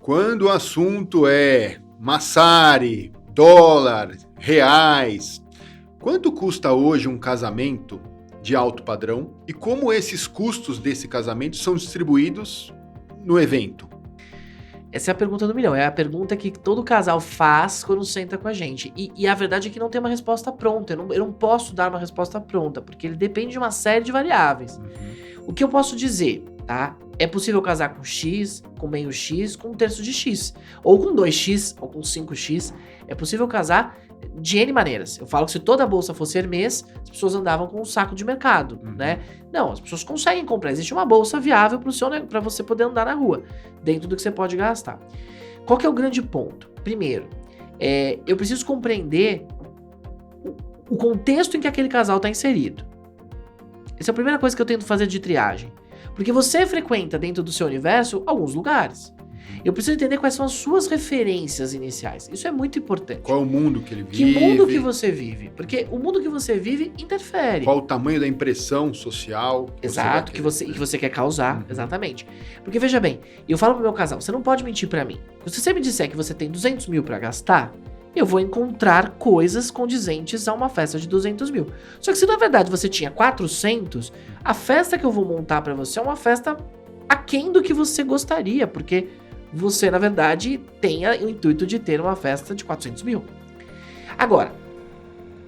Quando o assunto é massari, dólar, reais, quanto custa hoje um casamento de alto padrão e como esses custos desse casamento são distribuídos no evento? Essa é a pergunta do milhão, é a pergunta que todo casal faz quando senta com a gente. E a verdade é que não tem uma resposta pronta, eu não posso dar uma resposta pronta, porque ele depende de uma série de variáveis. O que eu posso dizer, tá? É possível casar com X, com meio X, com um terço de X. Ou com 2X, ou com 5X. É possível casar de N maneiras. Eu falo que se toda a bolsa fosse Hermès, as pessoas andavam com um saco de mercado, né? Não, as pessoas conseguem comprar. Existe uma bolsa viável para você poder andar na rua, dentro do que você pode gastar. Qual que é o grande ponto? Primeiro, eu preciso compreender o contexto em que aquele casal está inserido. Essa é a primeira coisa que eu tento fazer de triagem. Porque você frequenta dentro do seu universo alguns lugares. Eu preciso entender quais são as suas referências iniciais. Isso é muito importante. Qual é o mundo que ele vive? Que mundo que você vive? Porque o mundo que você vive interfere. Qual o tamanho da impressão social? Exato, que você quer causar. Exatamente. Porque veja bem, eu falo pro meu casal, você não pode mentir pra mim. Se você me disser que você tem 200 mil pra gastar, eu vou encontrar coisas condizentes a uma festa de 200 mil. Só que se na verdade você tinha 400, a festa que eu vou montar pra você é uma festa aquém do que você gostaria, porque você, na verdade, tem o intuito de ter uma festa de 400 mil. Agora,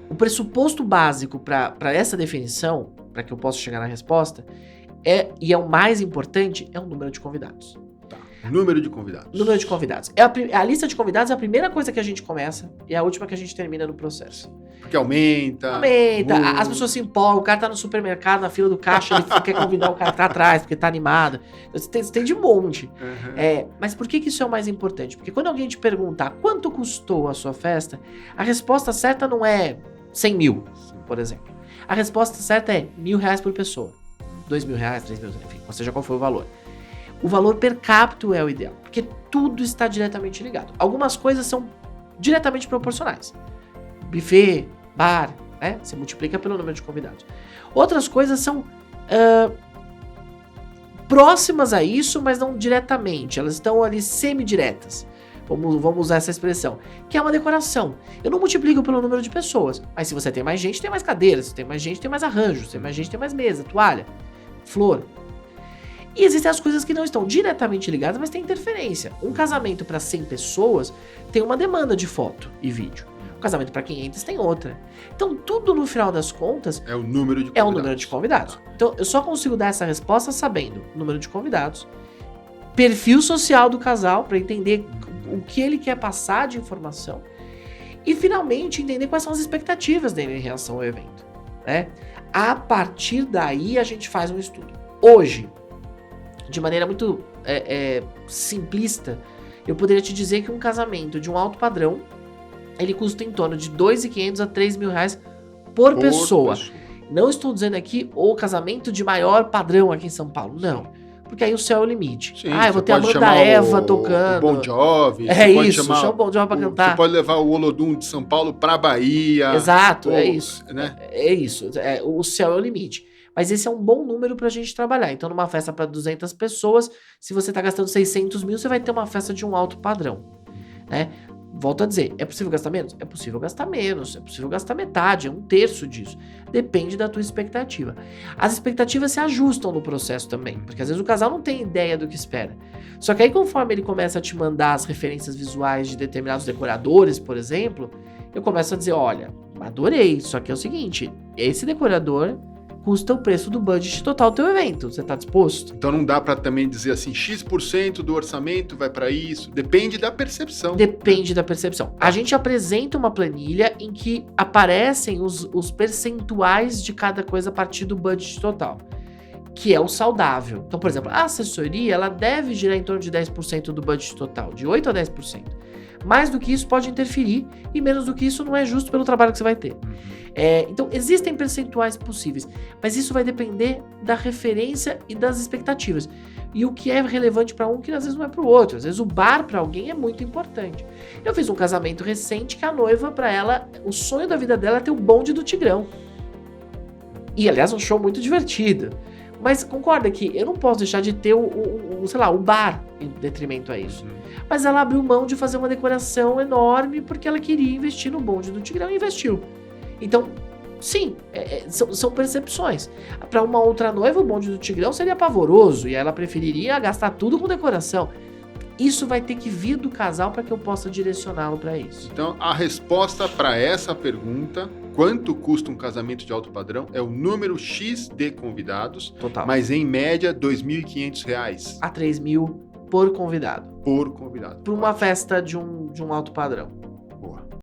o pressuposto básico para essa definição, para que eu possa chegar na resposta, e é o mais importante, é o número de convidados. Número de convidados. Número de convidados. A lista de convidados é a primeira coisa que a gente começa e é a última que a gente termina no processo. Porque aumenta. As pessoas se empolgam, o cara tá no supermercado, na fila do caixa, ele quer convidar o cara que tá atrás, porque tá animado. Você tem de monte. Mas por que isso é o mais importante? Porque quando alguém te perguntar quanto custou a sua festa, a resposta certa não é 100 mil, por exemplo. A resposta certa é R$1.000 por pessoa. R$2.000, R$3.000, enfim, ou seja, qual foi o valor. O valor per capita é o ideal, porque tudo está diretamente ligado. Algumas coisas são diretamente proporcionais. Buffet, bar, né? Você multiplica pelo número de convidados. Outras coisas são próximas a isso, mas não diretamente. Elas estão ali semi-diretas. Vamos usar essa expressão. Que é uma decoração. Eu não multiplico pelo número de pessoas. Mas se você tem mais gente, tem mais cadeiras. Se tem mais gente, tem mais arranjos. Se tem mais gente, tem mais mesa, toalha, flor. E existem as coisas que não estão diretamente ligadas, mas tem interferência. Um casamento para 100 pessoas tem uma demanda de foto e vídeo. Um casamento para 500 tem outra. Então, tudo no final das contas é o número de convidados. É o número de convidados. Então, eu só consigo dar essa resposta sabendo o número de convidados, perfil social do casal, para entender o que ele quer passar de informação e, finalmente, entender quais são as expectativas dele em relação ao evento. Né? A partir daí, a gente faz um estudo. Hoje, de maneira muito simplista, eu poderia te dizer que um casamento de um alto padrão, ele custa em torno de R$2.500 a R$3.000 por pessoa. Não estou dizendo aqui o casamento de maior padrão aqui em São Paulo, não. Porque aí o céu é o limite. Sim, eu vou ter a Amanda Eva tocando. O Bon Jovi. Chama o Bon Jovi pra cantar. Você pode levar o Olodum de São Paulo pra Bahia. Exato, é isso. Né? É isso. O céu é o limite. Mas esse é um bom número pra gente trabalhar. Então, numa festa para 200 pessoas, se você tá gastando 600 mil, você vai ter uma festa de um alto padrão. Né? Volto a dizer, é possível gastar menos? É possível gastar menos, é possível gastar metade, é um terço disso. Depende da tua expectativa. As expectativas se ajustam no processo também, porque às vezes o casal não tem ideia do que espera. Só que aí conforme ele começa a te mandar as referências visuais de determinados decoradores, por exemplo, eu começo a dizer, olha, adorei, só que é o seguinte, esse decorador custa o preço do budget total do teu evento. Você tá disposto? Então não dá para também dizer assim, X% do orçamento vai para isso. Depende da percepção. Depende da percepção. A gente apresenta uma planilha em que aparecem os percentuais de cada coisa a partir do budget total, que é o saudável. Então, por exemplo, a assessoria, ela deve girar em torno de 10% do budget total, de 8% a 10%. Mais do que isso pode interferir e menos do que isso não é justo pelo trabalho que você vai ter. Então, existem percentuais possíveis, mas isso vai depender da referência e das expectativas. E o que é relevante para um que às vezes não é para o outro. Às vezes o bar para alguém é muito importante. Eu fiz um casamento recente que a noiva, para ela, o sonho da vida dela é ter o bonde do Tigrão. E, aliás, um show muito divertido. Mas concorda que eu não posso deixar de ter sei lá, o bar em detrimento a isso. Mas ela abriu mão de fazer uma decoração enorme porque ela queria investir no bonde do Tigrão e investiu. Então, sim, são percepções. Para uma outra noiva, o bonde do Tigrão seria pavoroso e ela preferiria gastar tudo com decoração. Isso vai ter que vir do casal para que eu possa direcioná-lo para isso. Então, a resposta para essa pergunta, quanto custa um casamento de alto padrão, é o número X de convidados, Total. mas em média R$ 2.500 A 3.000 por convidado. por convidado. Para uma festa de um alto padrão.